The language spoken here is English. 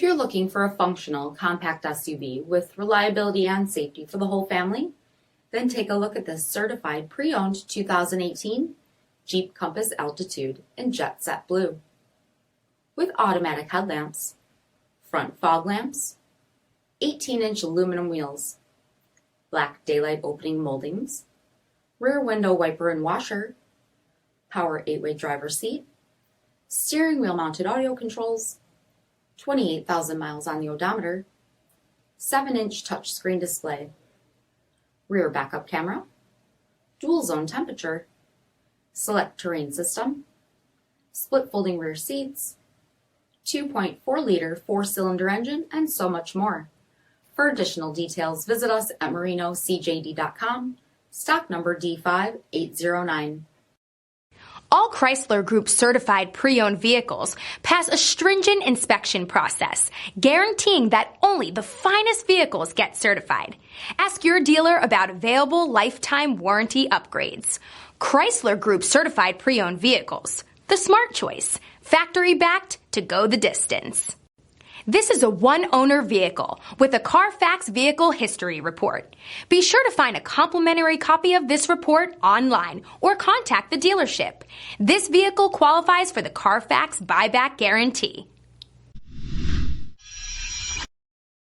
you're looking for a functional compact SUV with reliability and safety for the whole family, then take a look at this certified pre-owned 2018 Jeep Compass Altitude in Jet Set Blue. With automatic headlamps, front fog lamps, 18-inch aluminum wheels, black daylight opening moldings, rear window wiper and washer, power 8-way driver's seat, steering wheel mounted audio controls, 28,000 miles on the odometer, 7-inch touchscreen display, rear backup camera, dual zone temperature, select terrain system, split folding rear seats, 2.4-liter 4-cylinder engine, and so much more. For additional details, visit us at marinocjd.com, stock number D5809. All Chrysler Group certified pre-owned vehicles pass a stringent inspection process, guaranteeing that only the finest vehicles get certified. Ask your dealer about available lifetime warranty upgrades. Chrysler Group certified pre-owned vehicles, the smart choice, factory backed to go the distance. This is a one-owner vehicle with a Carfax Vehicle History Report. Be sure to find a complimentary copy of this report online or contact the dealership. This vehicle qualifies for the Carfax Buyback Guarantee.